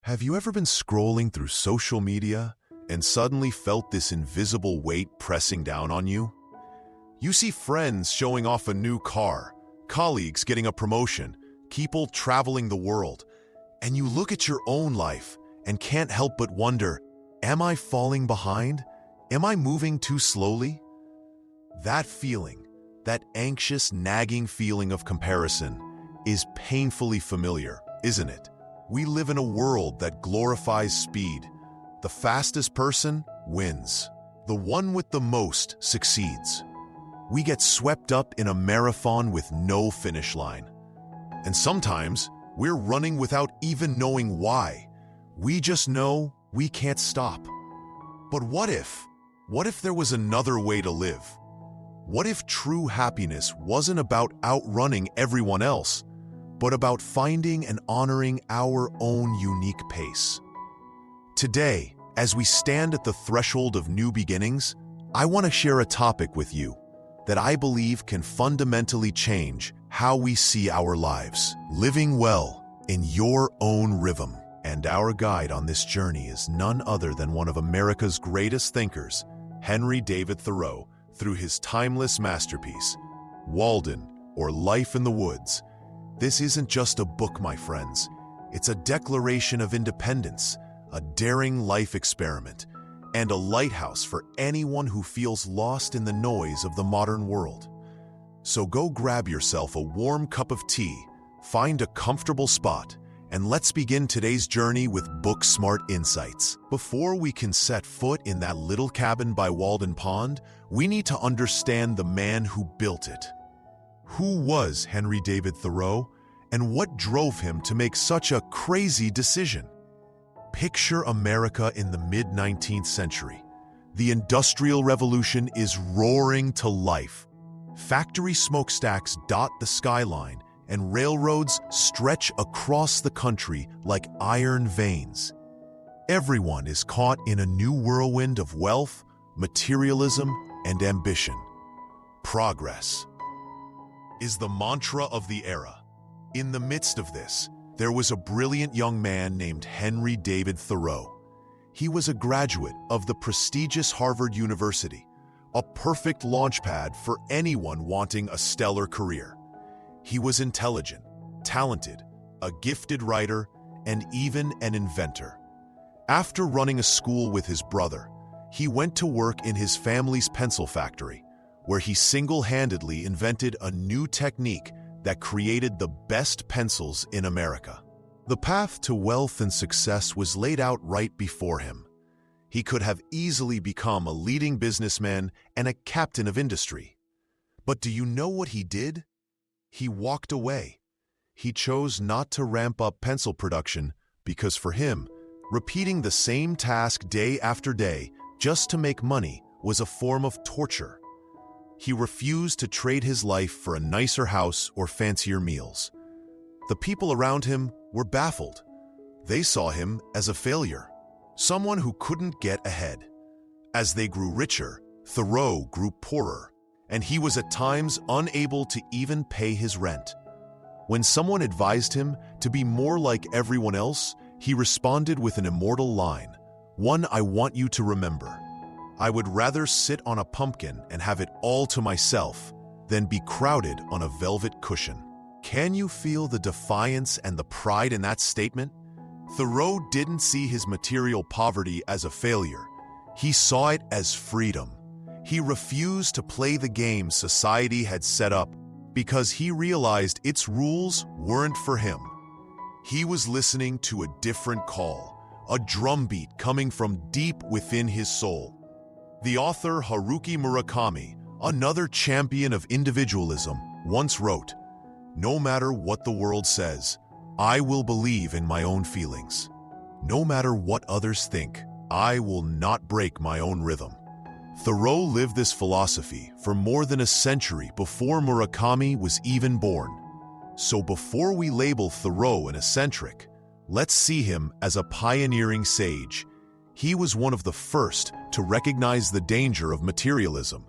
Have you ever been scrolling through social media and suddenly felt this invisible weight pressing down on you? You see friends showing off a new car, colleagues getting a promotion, people traveling the world, and you look at your own life and can't help but wonder, am I falling behind? Am I moving too slowly? That feeling, that anxious, nagging feeling of comparison, is painfully familiar, isn't it? We live in a world that glorifies speed. The fastest person wins. The one with the most succeeds. We get swept up in a marathon with no finish line. And sometimes we're running without even knowing why. We just know we can't stop. But what if there was another way to live? What if true happiness wasn't about outrunning everyone else, but about finding and honoring our own unique pace? Today, as we stand at the threshold of new beginnings, I want to share a topic with you that I believe can fundamentally change how we see our lives. Living well in your own rhythm. And our guide on this journey is none other than one of America's greatest thinkers, Henry David Thoreau, through his timeless masterpiece, Walden, or Life in the Woods. This isn't just a book, my friends. It's a declaration of independence, a daring life experiment, and a lighthouse for anyone who feels lost in the noise of the modern world. So go grab yourself a warm cup of tea, find a comfortable spot, and let's begin today's journey with book-smart insights. Before we can set foot in that little cabin by Walden Pond, we need to understand the man who built it. Who was Henry David Thoreau, and what drove him to make such a crazy decision? Picture America in the mid-19th century. The Industrial Revolution is roaring to life. Factory smokestacks dot the skyline, and railroads stretch across the country like iron veins. Everyone is caught in a new whirlwind of wealth, materialism, and ambition. Progress is the mantra of the era. In the midst of this, there was a brilliant young man named Henry David Thoreau. He was a graduate of the prestigious Harvard University, a perfect launchpad for anyone wanting a stellar career. He was intelligent, talented, a gifted writer, and even an inventor. After running a school with his brother, he went to work in his family's pencil factory, where he single-handedly invented a new technique that created the best pencils in America. The path to wealth and success was laid out right before him. He could have easily become a leading businessman and a captain of industry. But do you know what he did? He walked away. He chose not to ramp up pencil production because for him, repeating the same task day after day just to make money was a form of torture. He refused to trade his life for a nicer house or fancier meals. The people around him were baffled. They saw him as a failure, someone who couldn't get ahead. As they grew richer, Thoreau grew poorer, and he was at times unable to even pay his rent. When someone advised him to be more like everyone else, he responded with an immortal line, one I want you to remember. I would rather sit on a pumpkin and have it all to myself than be crowded on a velvet cushion. Can you feel the defiance and the pride in that statement? Thoreau didn't see his material poverty as a failure. He saw it as freedom. He refused to play the game society had set up because he realized its rules weren't for him. He was listening to a different call, a drumbeat coming from deep within his soul. The author Haruki Murakami, another champion of individualism, once wrote, "No matter what the world says, I will believe in my own feelings. No matter what others think, I will not break my own rhythm." Thoreau lived this philosophy for more than a century before Murakami was even born. So before we label Thoreau an eccentric, let's see him as a pioneering sage. He was one of the first to recognize the danger of materialism,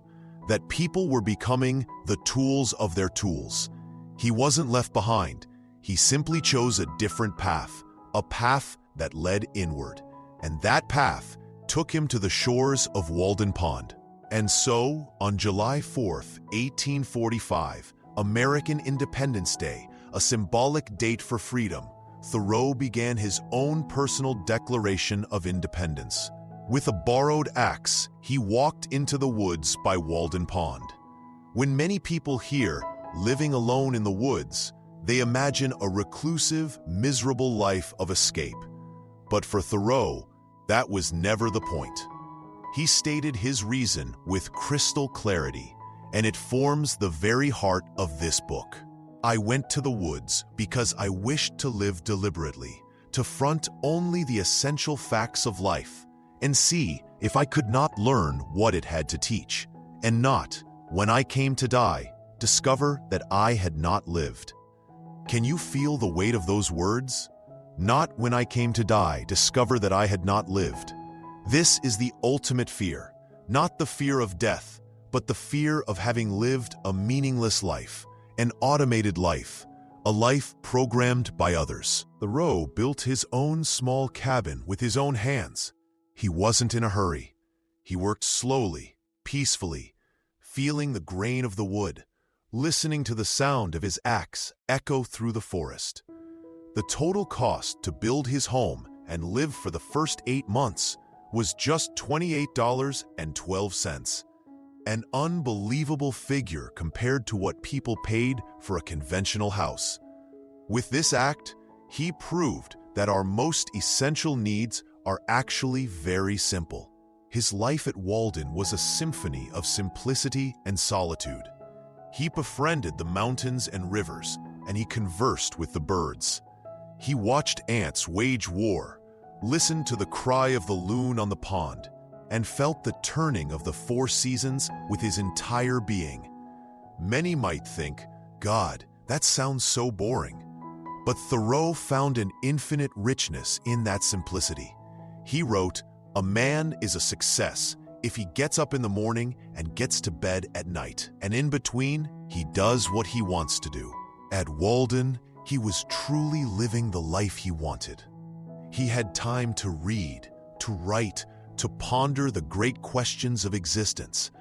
that people were becoming the tools of their tools. He wasn't left behind. He simply chose a different path, a path that led inward, and that path took him to the shores of Walden Pond. And so, on July 4th, 1845, American Independence Day, a symbolic date for freedom, Thoreau began his own personal Declaration of Independence. With a borrowed axe, he walked into the woods by Walden Pond. When many people hear living alone in the woods, they imagine a reclusive, miserable life of escape. But for Thoreau, that was never the point. He stated his reason with crystal clarity, and it forms the very heart of this book. I went to the woods because I wished to live deliberately, to front only the essential facts of life, and see if I could not learn what it had to teach, and not, when I came to die, discover that I had not lived. Can you feel the weight of those words? Not when I came to die, discover that I had not lived. This is the ultimate fear, not the fear of death, but the fear of having lived a meaningless life, an automated life, a life programmed by others. Thoreau built his own small cabin with his own hands. He wasn't in a hurry. He worked slowly, peacefully, feeling the grain of the wood, listening to the sound of his axe echo through the forest. The total cost to build his home and live for the first 8 months was just $28.12. An unbelievable figure compared to what people paid for a conventional house. With this act, he proved that our most essential needs are actually very simple. His life at Walden was a symphony of simplicity and solitude. He befriended the mountains and rivers, and he conversed with the birds. He watched ants wage war, listened to the cry of the loon on the pond, and felt the turning of the 4 seasons with his entire being. Many might think, God, that sounds so boring. But Thoreau found an infinite richness in that simplicity. He wrote, "A man is a success if he gets up in the morning and gets to bed at night, and in between, he does what he wants to do." At Walden, he was truly living the life he wanted. He had time to read, to write, to ponder the great questions of existence,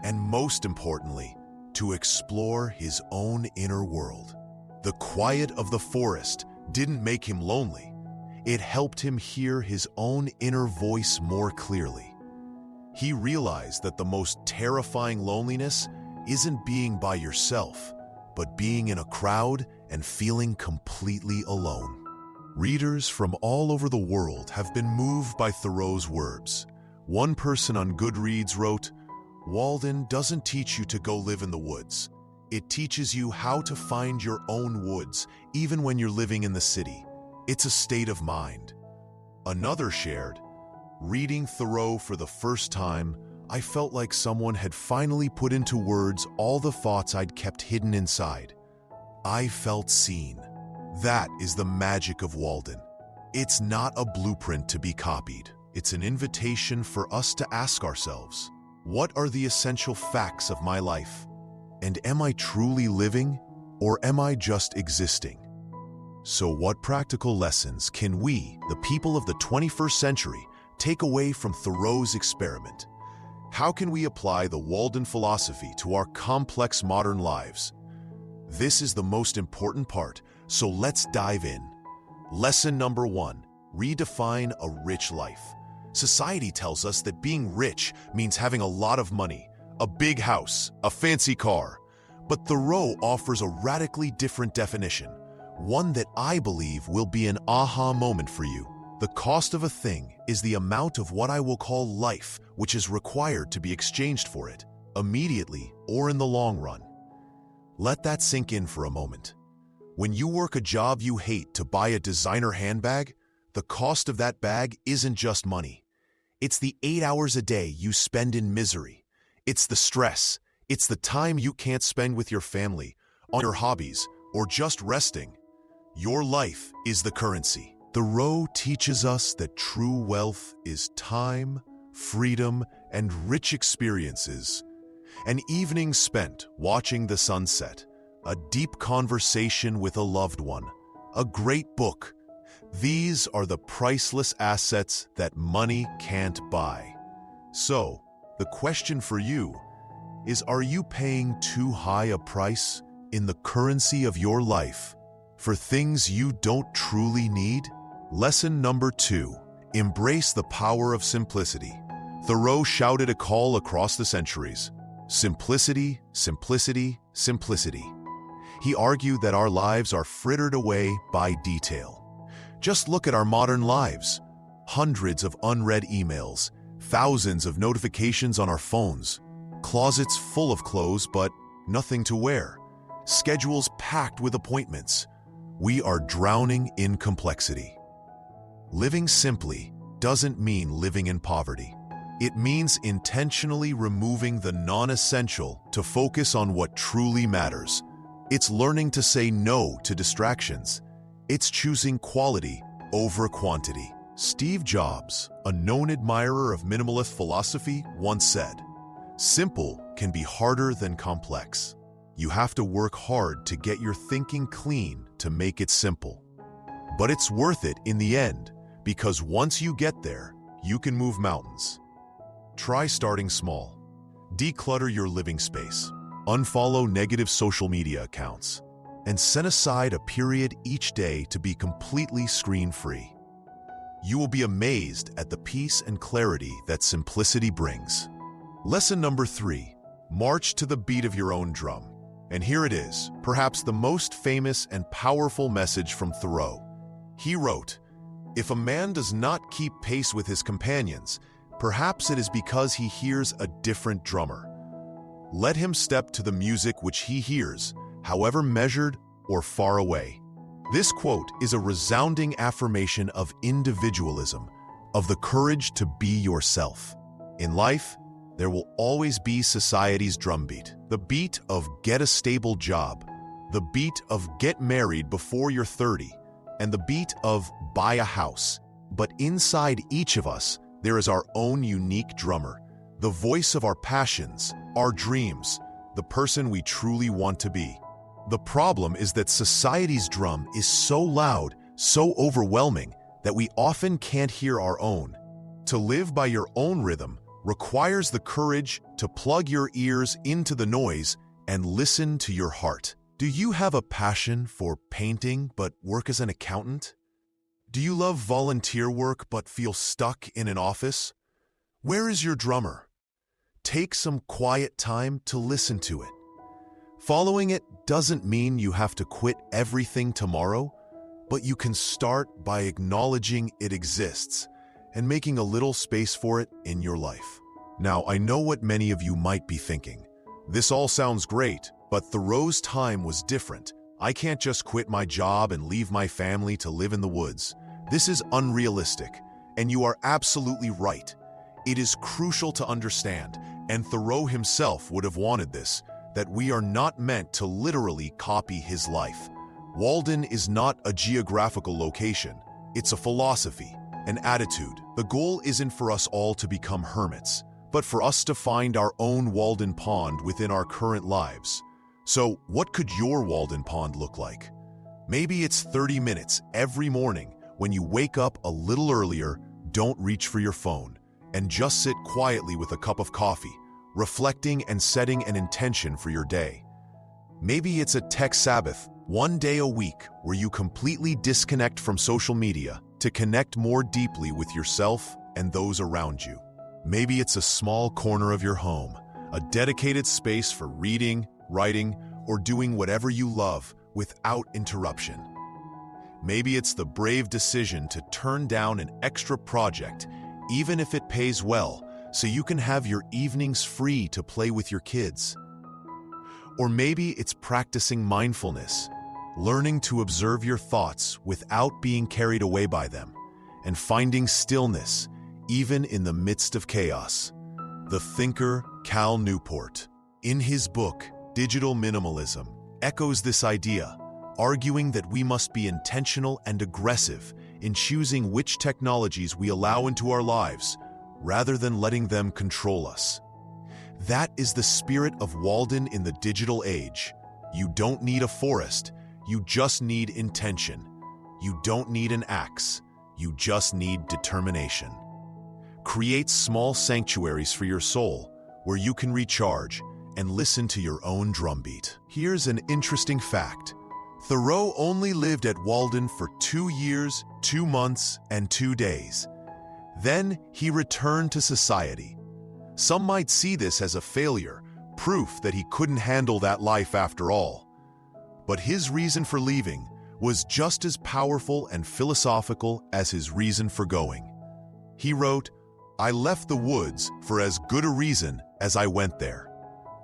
and most importantly, to explore his own inner world. The quiet of the forest didn't make him lonely. It helped him hear his own inner voice more clearly. He realized that the most terrifying loneliness isn't being by yourself, but being in a crowd and feeling completely alone. Readers from all over the world have been moved by Thoreau's words. One person on Goodreads wrote, "Walden doesn't teach you to go live in the woods. It teaches you how to find your own woods, even when you're living in the city. It's a state of mind." Another shared, "Reading Thoreau for the first time, I felt like someone had finally put into words all the thoughts I'd kept hidden inside. I felt seen." That is the magic of Walden. It's not a blueprint to be copied. It's an invitation for us to ask ourselves, what are the essential facts of my life? And am I truly living, or am I just existing? So what practical lessons can we, the people of the 21st century, take away from Thoreau's experiment? How can we apply the Walden philosophy to our complex modern lives? This is the most important part, so let's dive in. Lesson number 1, redefine a rich life. Society tells us that being rich means having a lot of money, a big house, a fancy car. But Thoreau offers a radically different definition, one that I believe will be an aha moment for you. The cost of a thing is the amount of what I will call life, which is required to be exchanged for it, immediately or in the long run. Let that sink in for a moment. When you work a job you hate to buy a designer handbag, the cost of that bag isn't just money. It's the 8 hours a day you spend in misery. It's the stress. It's the time you can't spend with your family, on your hobbies, or just resting. Your life is the currency. Thoreau teaches us that true wealth is time, freedom, and rich experiences. An evening spent watching the sunset, a deep conversation with a loved one, a great book. These are the priceless assets that money can't buy. So, the question for you is, are you paying too high a price in the currency of your life for things you don't truly need? Lesson number 2, embrace the power of simplicity. Thoreau shouted a call across the centuries: simplicity, simplicity, simplicity. He argued that our lives are frittered away by detail. Just look at our modern lives. Hundreds of unread emails, thousands of notifications on our phones, closets full of clothes but nothing to wear, schedules packed with appointments. We are drowning in complexity. Living simply doesn't mean living in poverty. It means intentionally removing the non-essential to focus on what truly matters. It's learning to say no to distractions. It's choosing quality over quantity. Steve Jobs, a known admirer of minimalist philosophy, once said, "Simple can be harder than complex. You have to work hard to get your thinking clean to make it simple. But it's worth it in the end, because once you get there, you can move mountains." Try starting small. Declutter your living space. Unfollow negative social media accounts. And set aside a period each day to be completely screen-free. You will be amazed at the peace and clarity that simplicity brings. Lesson number 3, march to the beat of your own drum. And here it is, perhaps the most famous and powerful message from Thoreau. He wrote, "If a man does not keep pace with his companions, perhaps it is because he hears a different drummer. Let him step to the music which he hears, however measured or far away." This quote is a resounding affirmation of individualism, of the courage to be yourself. In life, there will always be society's drumbeat. The beat of get a stable job, the beat of get married before you're 30, and the beat of buy a house. But inside each of us, there is our own unique drummer, the voice of our passions, our dreams, the person we truly want to be. The problem is that society's drum is so loud, so overwhelming, that we often can't hear our own. To live by your own rhythm requires the courage to plug your ears into the noise and listen to your heart. Do you have a passion for painting but work as an accountant? Do you love volunteer work but feel stuck in an office? Where is your drummer? Take some quiet time to listen to it. Following it doesn't mean you have to quit everything tomorrow, but you can start by acknowledging it exists and making a little space for it in your life. Now, I know what many of you might be thinking. This all sounds great, but Thoreau's time was different. I can't just quit my job and leave my family to live in the woods. This is unrealistic, and you are absolutely right. It is crucial to understand, and Thoreau himself would have wanted this, that we are not meant to literally copy his life. Walden is not a geographical location. It's a philosophy, an attitude. The goal isn't for us all to become hermits, but for us to find our own Walden pond within our current lives. So, what could your Walden pond look like? Maybe it's 30 minutes every morning when you wake up a little earlier, don't reach for your phone, and just sit quietly with a cup of coffee, reflecting and setting an intention for your day. Maybe it's a tech Sabbath, one day a week where you completely disconnect from social media to connect more deeply with yourself and those around you. Maybe it's a small corner of your home, a dedicated space for reading, writing, or doing whatever you love without interruption. Maybe it's the brave decision to turn down an extra project, even if it pays well, so you can have your evenings free to play with your kids. Or maybe it's practicing mindfulness, learning to observe your thoughts without being carried away by them, and finding stillness even in the midst of chaos. The thinker Cal Newport, in his book, Digital Minimalism, echoes this idea, arguing that we must be intentional and aggressive in choosing which technologies we allow into our lives, rather than letting them control us. That is the spirit of Walden in the digital age. You don't need a forest, you just need intention. You don't need an axe, you just need determination. Create small sanctuaries for your soul where you can recharge and listen to your own drumbeat. Here's an interesting fact. Thoreau only lived at Walden for 2 years, 2 months, and 2 days. Then he returned to society. Some might see this as a failure, proof that he couldn't handle that life after all. But his reason for leaving was just as powerful and philosophical as his reason for going. He wrote, "I left the woods for as good a reason as I went there.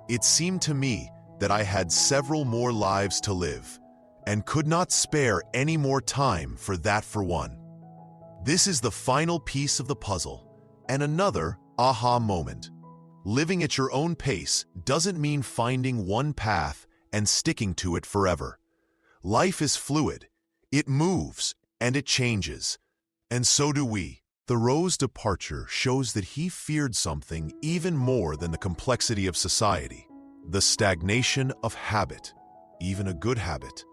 It seemed to me that I had several more lives to live, and could not spare any more time for that for one." This is the final piece of the puzzle, and another aha moment. Living at your own pace doesn't mean finding one path and sticking to it forever. Life is fluid, it moves, and it changes. And so do we. Thoreau's departure shows that he feared something even more than the complexity of society, the stagnation of habit, even a good habit.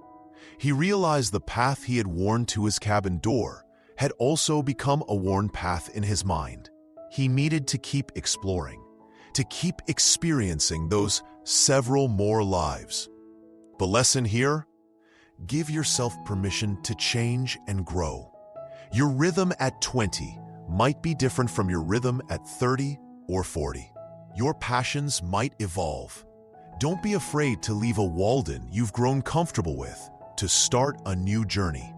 He realized the path he had worn to his cabin door had also become a worn path in his mind. He needed to keep exploring, to keep experiencing those several more lives. The lesson here? Give yourself permission to change and grow. Your rhythm at 20 might be different from your rhythm at 30 or 40. Your passions might evolve. Don't be afraid to leave a Walden you've grown comfortable with to start a new journey.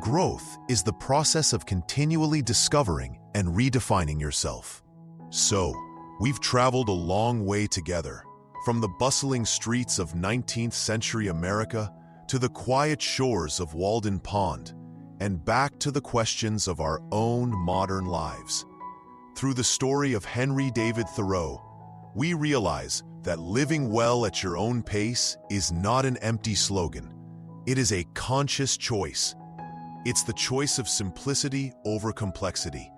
Growth is the process of continually discovering and redefining yourself. So, we've traveled a long way together, from the bustling streets of 19th century America to the quiet shores of Walden Pond, and back to the questions of our own modern lives. Through the story of Henry David Thoreau, we realize that living well at your own pace is not an empty slogan. It is a conscious choice. It's the choice of simplicity over complexity.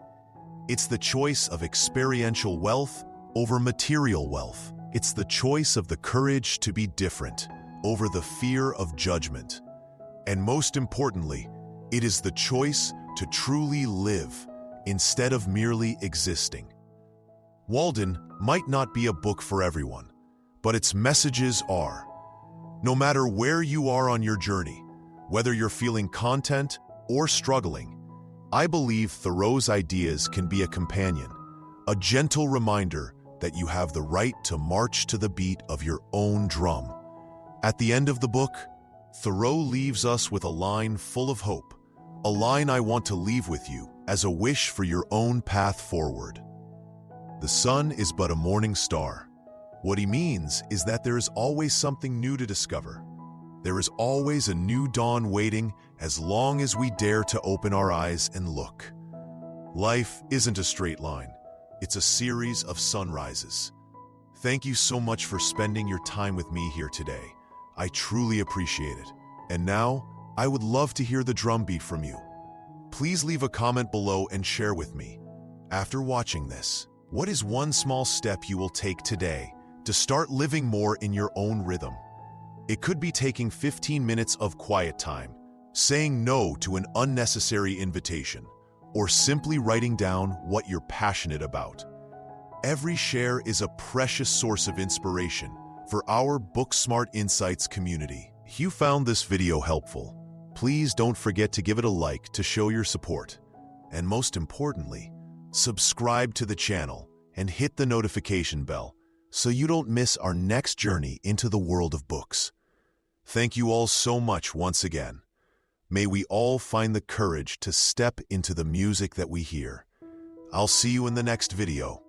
It's the choice of experiential wealth over material wealth. It's the choice of the courage to be different over the fear of judgment. And most importantly, it is the choice to truly live instead of merely existing. Walden might not be a book for everyone, but its messages are. No matter where you are on your journey, whether you're feeling content or struggling, I believe Thoreau's ideas can be a companion, a gentle reminder that you have the right to march to the beat of your own drum. At the end of the book, Thoreau leaves us with a line full of hope, a line I want to leave with you as a wish for your own path forward. The sun is but a morning star. What he means is that there is always something new to discover. There is always a new dawn waiting as long as we dare to open our eyes and look. Life isn't a straight line. It's a series of sunrises. Thank you so much for spending your time with me here today. I truly appreciate it. And now, I would love to hear the drumbeat from you. Please leave a comment below and share with me. After watching this, what is one small step you will take today to start living more in your own rhythm? It could be taking 15 minutes of quiet time, saying no to an unnecessary invitation, or simply writing down what you're passionate about. Every share is a precious source of inspiration for our Book Smart Insights community. If you found this video helpful, please don't forget to give it a like to show your support. And most importantly, subscribe to the channel and hit the notification bell so you don't miss our next journey into the world of books. Thank you all so much once again. May we all find the courage to step into the music that we hear. I'll see you in the next video.